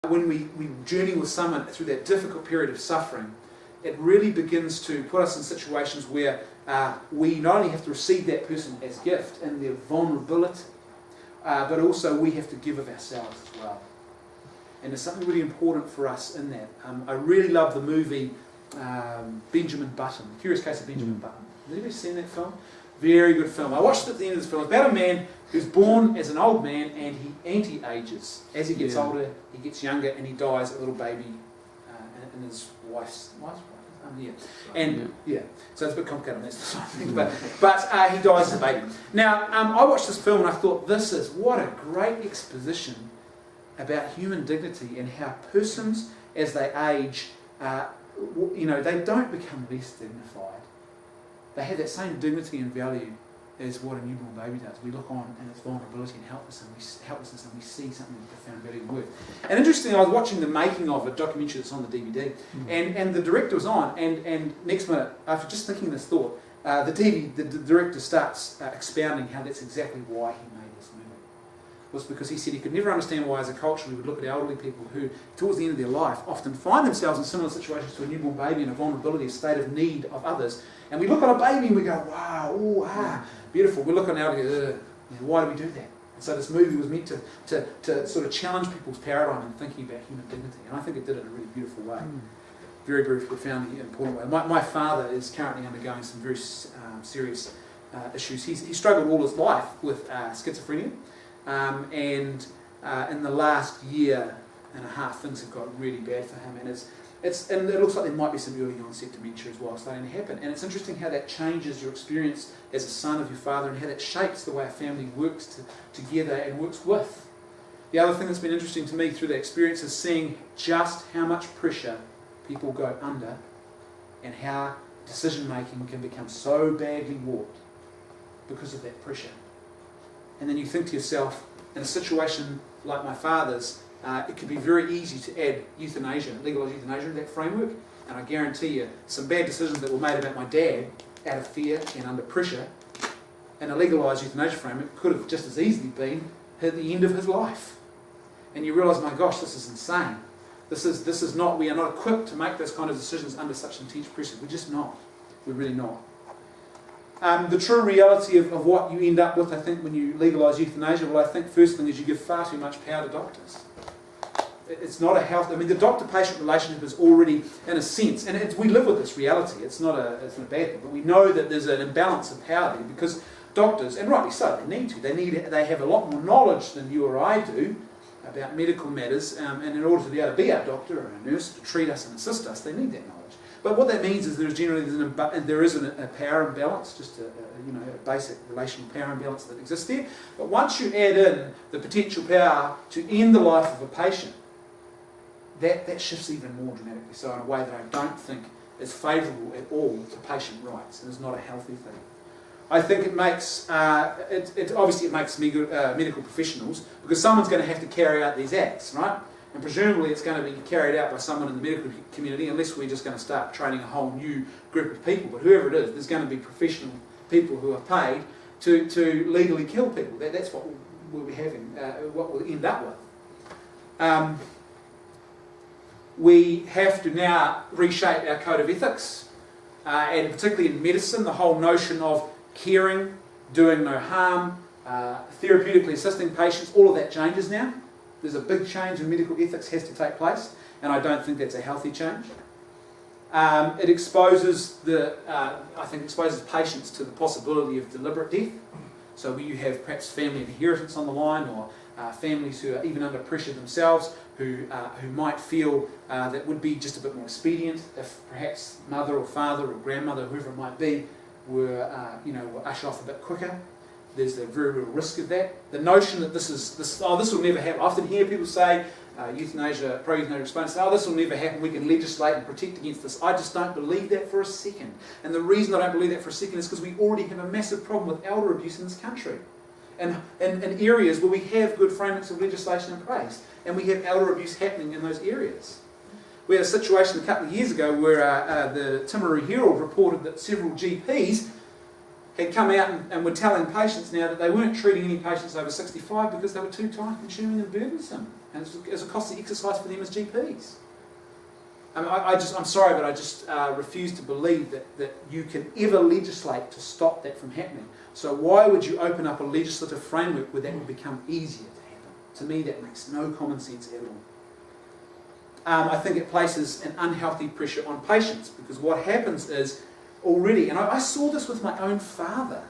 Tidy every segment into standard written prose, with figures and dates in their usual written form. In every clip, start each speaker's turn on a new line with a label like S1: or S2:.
S1: when we journey with someone through that difficult period of suffering, it really begins to put us in situations where we not only have to receive that person as gift in their vulnerability, but also we have to give of ourselves as well. And there's something really important for us in that. I really love the movie Benjamin Button, The Curious Case of Benjamin Button. Has anybody seen that film? Very good film. I watched it at the end of this film. It's about a man who's born as an old man and he anti-ages. As he gets older, he gets younger and he dies a little baby in his wife's so it's a bit complicated on that sort of thing, but he dies as a baby. Now, I watched this film and I thought, what a great exposition about human dignity and how persons, as they age, they don't become less dignified. They have that same dignity and value as what a newborn baby does. We look on and its vulnerability and helplessness, and we see something of profound value and worth. And interestingly, I was watching the making of a documentary that's on the DVD, and the director was on, and next minute, after just thinking this thought, the director starts expounding how that's exactly why he made this movie. It was because he said he could never understand why, as a culture, we would look at elderly people who, towards the end of their life, often find themselves in similar situations to a newborn baby in a vulnerability, a state of need of others. And we look at a baby and we go, wow, beautiful. We look at an elderly and go, why do we do that? And so this movie was meant to sort of challenge people's paradigm in thinking about human dignity. And I think it did it in a really beautiful way. Very, very profoundly important way. My father is currently undergoing some very serious issues. He struggled all his life with schizophrenia. And in the last year and a half, things have got really bad for him. And it looks like there might be some early onset dementia as well starting to happen. And it's interesting how that changes your experience as a son of your father and how that shapes the way a family works together and works with. The other thing that's been interesting to me through that experience is seeing just how much pressure people go under and how decision-making can become so badly warped because of that pressure. And then you think to yourself, in a situation like my father's, it could be very easy to add euthanasia, legalise euthanasia in that framework. And I guarantee you, some bad decisions that were made about my dad out of fear and under pressure, and a legalised euthanasia framework could have just as easily been at the end of his life. And you realise, my gosh, this is insane. This is not, we are not equipped to make those kind of decisions under such intense pressure. We're just not. We're really not. The true reality of what you end up with, I think, when you legalise euthanasia, well, I think first thing is you give far too much power to doctors. It's not a health. I mean, the doctor-patient relationship is already, in a sense, and we live with this reality. It's not a bad thing, but we know that there's an imbalance of power there because doctors, and rightly so, they need to. They have a lot more knowledge than you or I do about medical matters, and in order to be able to be our doctor or a nurse to treat us and assist us, they need that knowledge. But what that means is there is a power imbalance, just a basic relational power imbalance that exists there. But once you add in the potential power to end the life of a patient, that shifts even more dramatically. So in a way that I don't think is favourable at all to patient rights, and is not a healthy thing. I think it makes it makes medical professionals, because someone's going to have to carry out these acts, right? And presumably it's going to be carried out by someone in the medical community, unless we're just going to start training a whole new group of people. But whoever it is, there's going to be professional people who are paid to legally kill people. That's what we'll be having, what we'll end up with. We have to now reshape our code of ethics, and particularly in medicine, the whole notion of caring, doing no harm, therapeutically assisting patients, all of that changes now. There's a big change in medical ethics has to take place, and I don't think that's a healthy change. It exposes patients to the possibility of deliberate death. So you have perhaps family inheritance on the line, or families who are even under pressure themselves, who might feel that would be just a bit more expedient if perhaps mother or father or grandmother, whoever it might be, were ushered off a bit quicker. There's a very real risk of that. The notion that this will never happen. I often hear people say, pro-euthanasia exponents say, this will never happen, we can legislate and protect against this. I just don't believe that for a second. And the reason I don't believe that for a second is because we already have a massive problem with elder abuse in this country. And in areas where we have good frameworks of legislation in place, and we have elder abuse happening in those areas. We had a situation a couple of years ago where the Timaru Herald reported that several GPs had come out and were telling patients now that they weren't treating any patients over 65 because they were too time-consuming and burdensome, and it was a costly exercise for them as GPs. I mean, I'm sorry, but I just refuse to believe that you can ever legislate to stop that from happening. So why would you open up a legislative framework where that would become easier to happen? To me, that makes no common sense at all. I think it places an unhealthy pressure on patients, because what happens is already, and I saw this with my own father,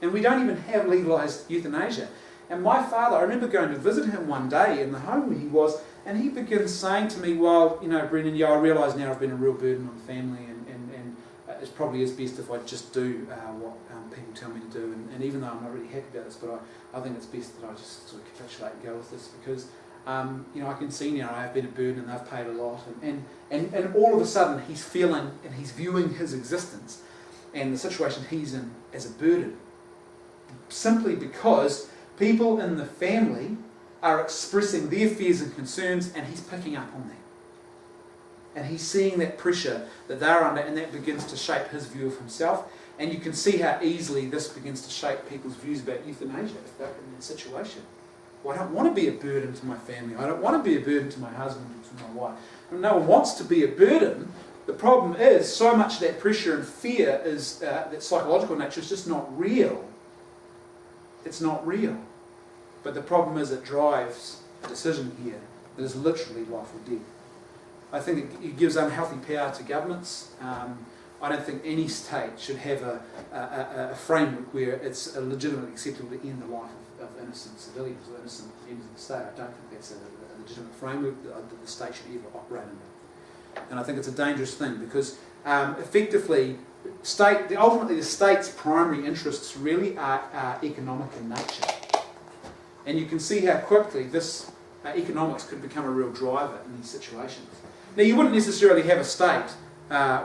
S1: and we don't even have legalised euthanasia. And my father, I remember going to visit him one day in the home where he was, and he began saying to me, well, you know, Brendan, I realise now I've been a real burden on the family, and it probably is best if I just do what people tell me to do. And even though I'm not really happy about this, but I think it's best that I just sort of capitulate and go with this, because I can see now I have been a burden and they've paid a lot. And all of a sudden he's feeling and he's viewing his existence and the situation he's in as a burden, simply because people in the family are expressing their fears and concerns, and he's picking up on that. And he's seeing that pressure that they're under, and that begins to shape his view of himself. And you can see how easily this begins to shape people's views about euthanasia if they're in that situation. Well, I don't want to be a burden to my family. I don't want to be a burden to my husband or to my wife. No one wants to be a burden. The problem is, so much of that pressure and fear is that psychological nature is just not real. It's not real. But the problem is it drives a decision here that is literally life or death. I think it gives unhealthy power to governments. I don't think any state should have a framework where it's legitimately acceptable to end the life of innocent civilians or innocent members of the state. I don't think that's a legitimate framework that the state should ever operate under. And I think it's a dangerous thing, because effectively, ultimately the state's primary interests really are economic in nature. And you can see how quickly this economics could become a real driver in these situations. Now, you wouldn't necessarily have a state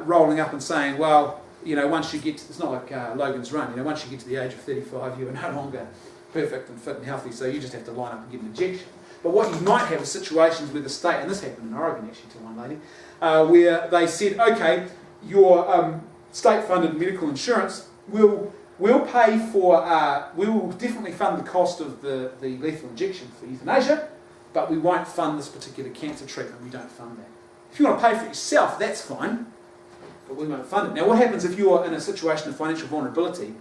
S1: rolling up and saying, well, once you get to, it's not like Logan's Run, once you get to the age of 35, you are no longer perfect and fit and healthy, so you just have to line up and get an injection. But what you might have is situations where the state, and this happened in Oregon actually to one lady, where they said, okay, your state-funded medical insurance will pay for, we will definitely fund the cost of the lethal injection for euthanasia, but we won't fund this particular cancer treatment. We don't fund that. If you want to pay for it yourself, that's fine, but we won't fund it. Now, what happens if you're in a situation of financial vulnerability?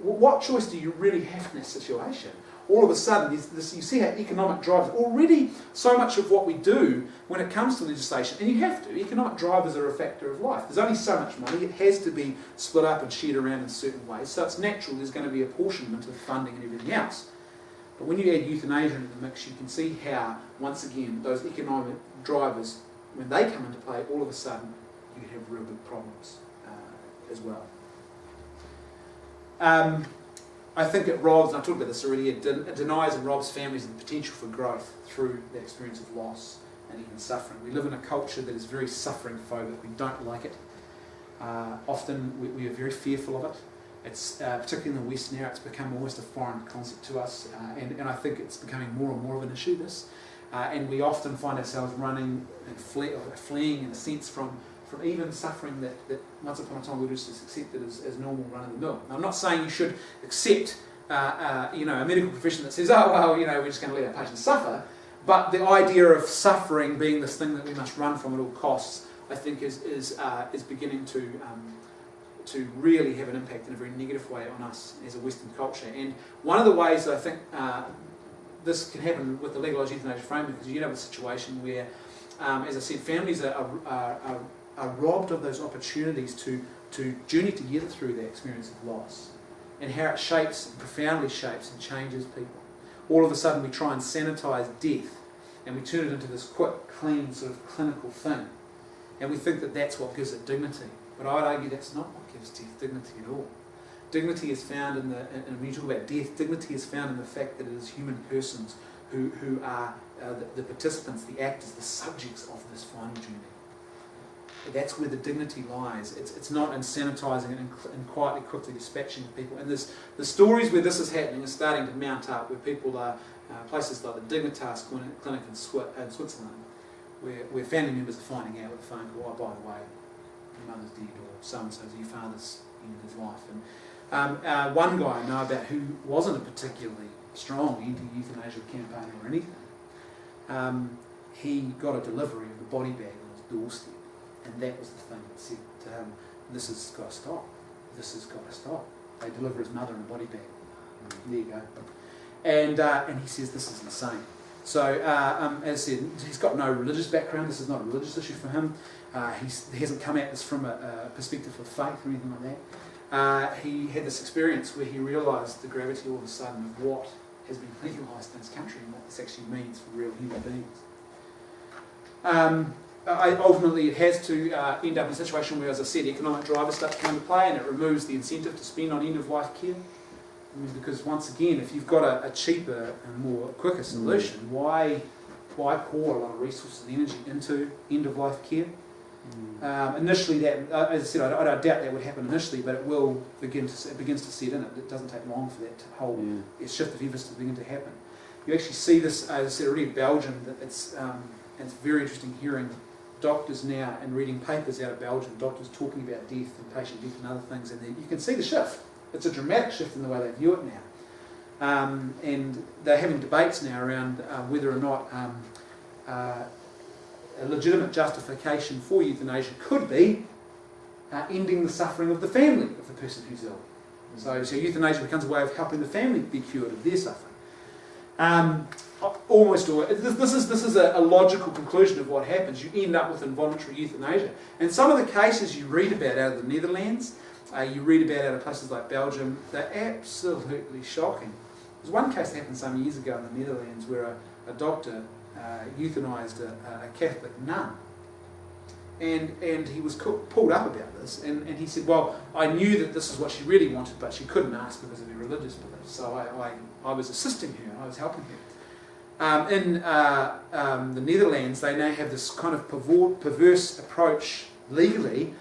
S1: What choice do you really have in that situation? All of a sudden, you see how economic drives already so much of what we do when it comes to legislation, and you have to. Economic drivers are a factor of life. There's only so much money. It has to be split up and shared around in certain ways, so it's natural there's going to be apportionment of funding and everything else. But when you add euthanasia into the mix, you can see how, once again, those economic drivers, when they come into play, all of a sudden you have real big problems as well. I think it robs, and I talked about this already, it denies and robs families the potential for growth through the experience of loss and even suffering. We live in a culture that is very suffering phobic. We don't like it. Often we are very fearful of it. It's particularly in the West now, it's become almost a foreign concept to us, and I think it's becoming more and more of an issue, this. And we often find ourselves running and fleeing in a sense from even suffering that once upon a time we would just accept it as normal run-of-the-mill. Now, I'm not saying you should accept a medical profession that says, oh, well, we're just going to let our patients suffer, but the idea of suffering being this thing that we must run from at all costs, I think is beginning to really have an impact in a very negative way on us as a Western culture. And one of the ways that I think this can happen with the legalised euthanasia framework is you have a situation where, as I said, families are robbed of those opportunities to journey together through that experience of loss, and how it profoundly shapes and changes people. All of a sudden we try and sanitise death, and we turn it into this quick, clean, sort of clinical thing, and we think that that's what gives it dignity. But I would argue that's not what gives death dignity at all. Dignity is found in when you talk about death, dignity is found in the fact that it is human persons who are the participants, the actors, the subjects of this final journey. That's where the dignity lies. It's not in sanitising and quietly, quickly dispatching people. And the stories where this is happening are starting to mount up, where people are, places like the Dignitas Clinic in Switzerland, where family members are finding out with a phone call, oh, by the way, your mother's dead, or so-and-so, your father's ended his life. One guy I know about who wasn't a particularly strong anti-euthanasia campaigner or anything, he got a delivery of the body bag on his doorstep, and that was the thing that said to him, this has got to stop. This has got to stop. They deliver his mother in a body bag. There you go. And he says this is insane. So, as I said, he's got no religious background. This is not a religious issue for him. He hasn't come at this from a perspective of faith or anything like that. He had this experience where he realised the gravity all of a sudden of what has been legalised in his country and what this actually means for real human beings. Ultimately, it has to end up in a situation where, as I said, economic drivers start to come into play, and it removes the incentive to spend on end-of-life care. I mean, because once again, if you've got a cheaper and more quicker solution, why pour a lot of resources and energy into end-of-life care? Initially, that, as I said, I doubt that would happen initially, but it will begins to set in. It doesn't take long for that whole shift of emphasis to begin to happen. You actually see this, as I said already, in Belgium. That it's very interesting hearing doctors now and reading papers out of Belgium, doctors talking about death and patient death and other things, and you can see the shift. It's a dramatic shift in the way they view it now. And they're having debates now around whether or not a legitimate justification for euthanasia could be ending the suffering of the family of the person who's ill. So euthanasia becomes a way of helping the family be cured of their suffering. This is a logical conclusion of what happens. You end up with involuntary euthanasia. And some of the cases you read about out of the Netherlands, you read about out of places like Belgium, they're absolutely shocking. There's one case that happened some years ago in the Netherlands where a doctor euthanized a Catholic nun. And he was pulled up about this, and he said, well, I knew that this is what she really wanted, but she couldn't ask because of her religious beliefs, so I was assisting her, I was helping her. In the Netherlands, they now have this kind of perverse approach legally.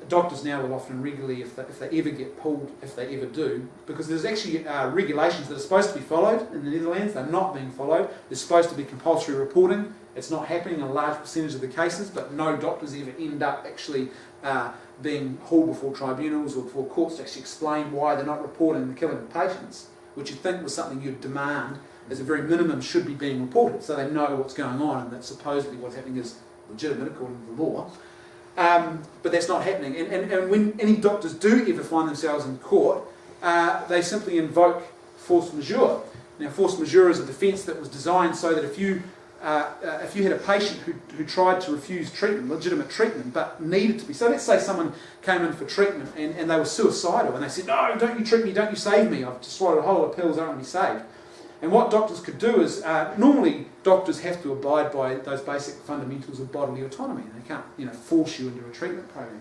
S1: Doctors now will often regularly, if they ever get pulled, if they ever do, because there's actually regulations that are supposed to be followed in the Netherlands, they're not being followed. There's supposed to be compulsory reporting. It's not happening in a large percentage of the cases, but no doctors ever end up actually being hauled before tribunals or before courts to actually explain why they're not reporting the killing of patients, which you'd think was something you'd demand as a very minimum should be being reported, so they know what's going on and that supposedly what's happening is legitimate according to the law. But that's not happening. And when any doctors do ever find themselves in court, they simply invoke force majeure. Now, force majeure is a defence that was designed so that if you had a patient who tried to refuse treatment, legitimate treatment, but needed to be, so let's say someone came in for treatment and they were suicidal and they said, no, don't you treat me, don't you save me, I've just swallowed a whole lot of pills, I don't want to be saved. And what doctors could do is, normally doctors have to abide by those basic fundamentals of bodily autonomy. They can't, force you into a treatment program.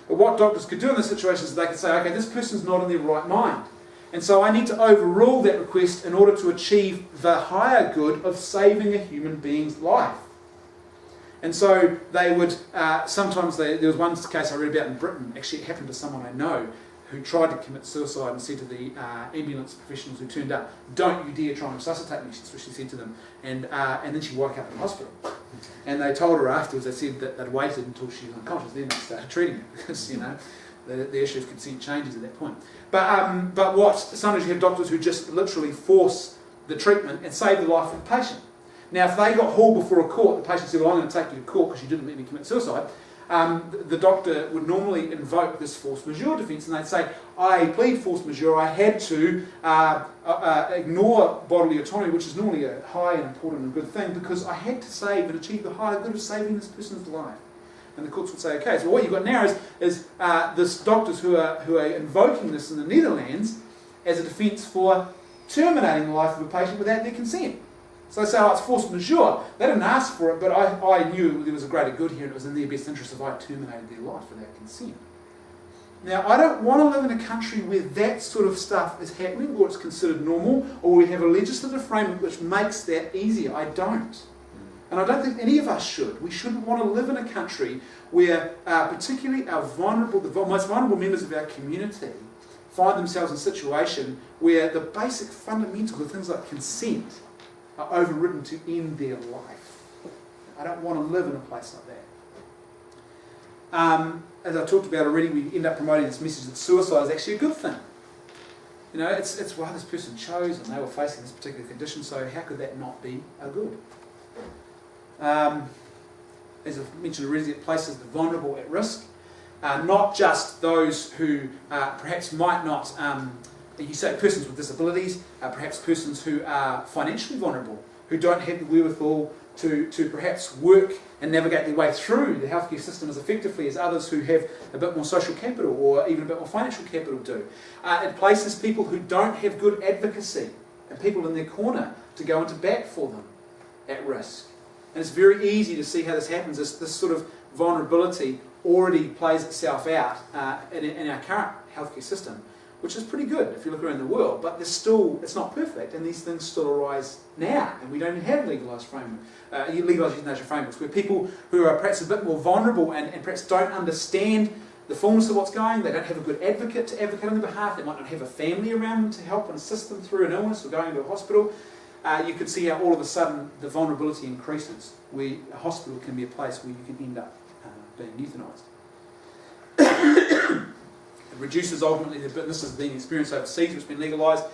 S1: But what doctors could do in this situation is they could say, okay, this person's not in their right mind. And so I need to overrule that request in order to achieve the higher good of saving a human being's life. And so they would, sometimes there was one case I read about in Britain, actually it happened to someone I know, who tried to commit suicide and said to the ambulance professionals who turned up, don't you dare try and resuscitate me, that's what she said to them. And then she woke up in hospital. And they told her afterwards, they said that they'd waited until she was unconscious, then they started treating her, because, the issue of consent changes at that point. But sometimes you have doctors who just literally force the treatment and save the life of the patient. Now, if they got hauled before a court, the patient said, well, I'm going to take you to court because you didn't let me commit suicide, the doctor would normally invoke this force majeure defence, and they'd say, I plead force majeure, I had to ignore bodily autonomy, which is normally a high and important and good thing, because I had to save and achieve the higher good of saving this person's life. And the courts would say, okay, so what you've got now is this doctors who are invoking this in the Netherlands as a defence for terminating the life of a patient without their consent. So they say, oh, it's force majeure. They didn't ask for it, but I knew there was a greater good here and it was in their best interest if I terminated their life without consent. Now, I don't want to live in a country where that sort of stuff is happening or it's considered normal, or we have a legislative framework which makes that easier. I don't. And I don't think any of us should. We shouldn't want to live in a country where particularly the most vulnerable members of our community find themselves in a situation where the basic fundamentals of things like consent are overridden to end their life. I don't want to live in a place like as I talked about already, we end up promoting this message that suicide is actually a good thing. You know, it's why this person chose and they were facing this particular condition, so how could that not be a good? As I've mentioned already, it places the vulnerable at risk, not just those who perhaps might not, you say persons with disabilities, perhaps persons who are financially vulnerable, who don't have the wherewithal to perhaps work and navigate their way through the healthcare system as effectively as others who have a bit more social capital or even a bit more financial capital do. It places people who don't have good advocacy and people in their corner to go into bat for them at risk. And it's very easy to see how this happens. This sort of vulnerability already plays itself out in our current healthcare system, which is pretty good if you look around the world, but it's not perfect, and these things still arise now, and we don't have legalised euthanasia frameworks, where people who are perhaps a bit more vulnerable and perhaps don't understand the fullness of what's going, they don't have a good advocate to advocate on their behalf, they might not have a family around them to help and assist them through an illness or going into a hospital, you could see how all of a sudden the vulnerability increases, where a hospital can be a place where you can end up being euthanised. It reduces ultimately, this has been experienced overseas, where it's been legalised.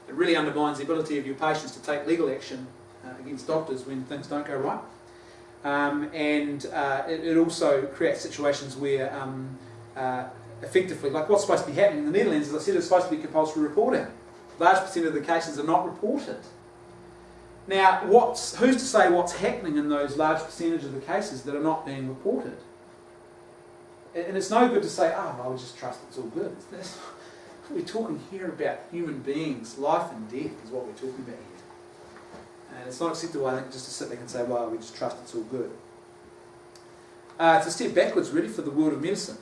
S1: It really undermines the ability of your patients to take legal action against doctors when things don't go right. It also creates situations where effectively, like what's supposed to be happening in the Netherlands, as I said, it's supposed to be compulsory reporting. Large percent of the cases are not reported. Now, who's to say what's happening in those large percentage of the cases that are not being reported? And it's no good to say, I'll just trust it's all good. We're talking here about human beings. Life and death is what we're talking about here. And it's not acceptable, I think, just to sit there and say, well, we just trust it's all good. It's a step backwards, really, for the world of medicine.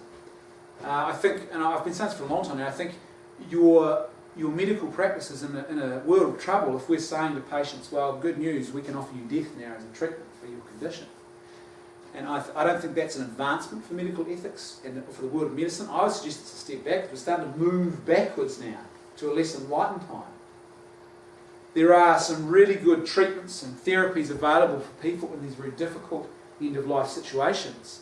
S1: I think, and I've been saying this for a long time now, I think your medical practice is in a world of trouble if we're saying to patients, well, good news, we can offer you death now as a treatment for your condition. And I don't think that's an advancement for medical ethics and for the world of medicine. I would suggest it's a step back. We're starting to move backwards now to a less enlightened time. There are some really good treatments and therapies available for people in these very difficult end-of-life situations.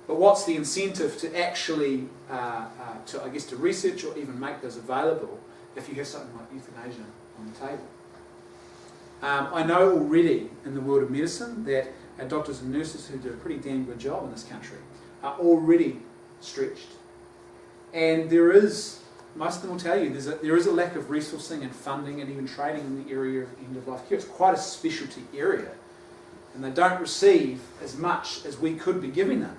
S1: But what's the incentive to actually, to research or even make those available if you have something like euthanasia on the table? I know already in the world of medicine that our doctors and nurses who do a pretty damn good job in this country are already stretched. And most of them will tell you, there is a lack of resourcing and funding and even training in the area of end-of-life care. It's quite a specialty area. And they don't receive as much as we could be giving them.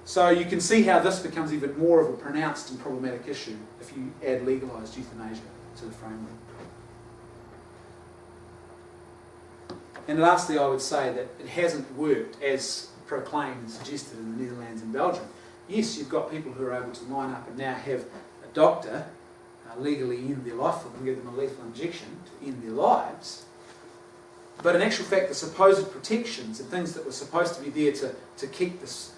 S1: So you can see how this becomes even more of a pronounced and problematic issue if you add legalised euthanasia to the framework. And lastly, I would say that it hasn't worked as proclaimed and suggested in the Netherlands and Belgium. Yes, you've got people who are able to line up and now have a doctor legally end their life for them, give them a lethal injection to end their lives. But in actual fact, the supposed protections and things that were supposed to be there to keep this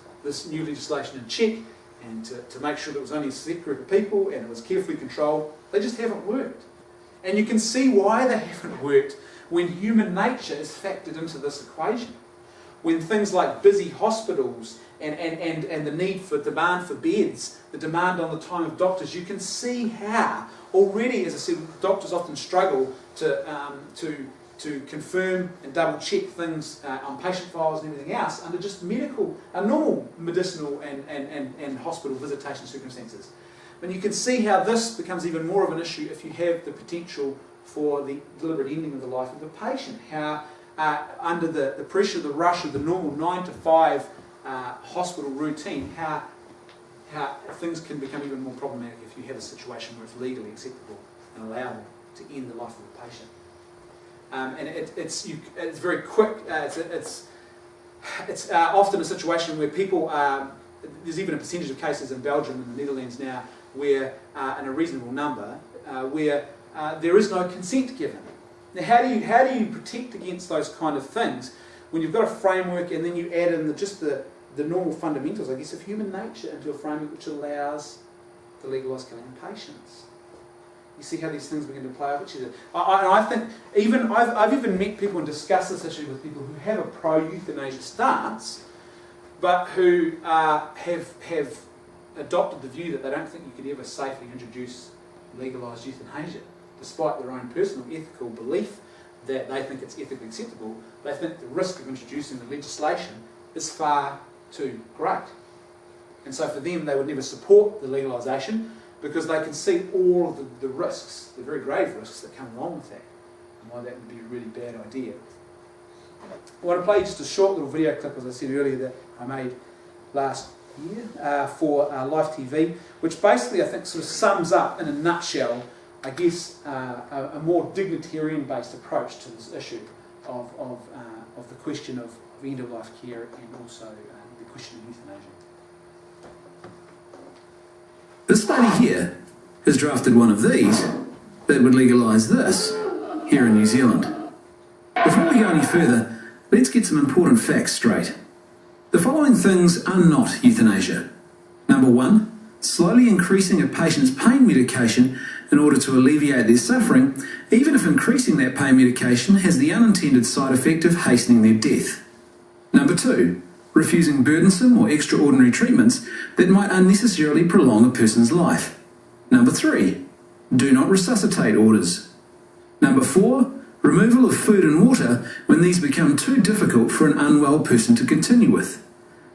S1: new legislation in check and to make sure that it was only a select group of people and it was carefully controlled, they just haven't worked. And you can see why they haven't worked when human nature is factored into this equation. When things like busy hospitals and the need for demand for beds, the demand on the time of doctors, you can see how already, as I said, doctors often struggle to confirm and double check things on patient files and everything else under just normal medicinal and hospital visitation circumstances. And you can see how this becomes even more of an issue if you have the potential for the deliberate ending of the life of a patient. How under the pressure, the rush of the normal 9 to 5 hospital routine, how things can become even more problematic if you have a situation where it's legally acceptable and allowable to end the life of a patient. And it's very quick. It's often a situation where people there's even a percentage of cases in Belgium and the Netherlands now where, in a reasonable number, where there is no consent given. Now, how do you protect against those kind of things when you've got a framework and then you add in the normal fundamentals, I guess, of human nature into a framework which allows the legalised killing of patients? You see how these things begin to play off each other. I think I've even met people and discussed this issue with people who have a pro-euthanasia stance, but who have adopted the view that they don't think you could ever safely introduce legalised euthanasia, despite their own personal ethical belief that they think it's ethically acceptable. They think the risk of introducing the legislation is far too great. And so for them, they would never support the legalisation because they can see all of the risks, the very grave risks that come along with that, and why that would be a really bad idea. I want to play just a short little video clip, as I said earlier, that I made last year for Live TV, which basically I think sort of sums up in a nutshell, I guess, a more dignitarian-based approach to this issue of the question of end-of-life care and also the question of euthanasia.
S2: This lady here has drafted one of these that would legalise this here in New Zealand. Before we go any further, let's get some important facts straight. The following things are not euthanasia. Number 1, slowly increasing a patient's pain medication in order to alleviate their suffering, even if increasing that pain medication has the unintended side effect of hastening their death. Number 2, refusing burdensome or extraordinary treatments that might unnecessarily prolong a person's life. Number 3, do not resuscitate orders. Number 4, removal of food and water when these become too difficult for an unwell person to continue with.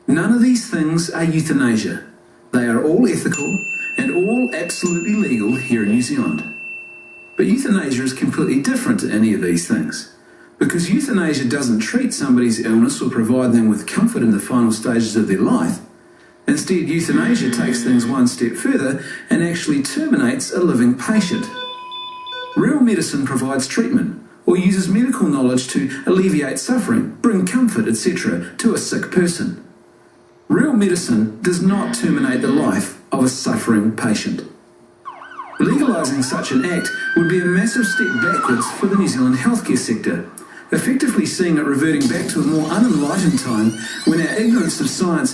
S2: None of these things are euthanasia. They are all ethical and all absolutely legal here in New Zealand. But euthanasia is completely different to any of these things, because euthanasia doesn't treat somebody's illness or provide them with comfort in the final stages of their life. Instead, euthanasia takes things one step further and actually terminates a living patient. Real medicine provides treatment or uses medical knowledge to alleviate suffering, bring comfort, etc. to a sick person. Real medicine does not terminate the life of a suffering patient. Legalising such an act would be a massive step backwards for the New Zealand healthcare sector, effectively seeing it reverting back to a more unenlightened time when our ignorance of science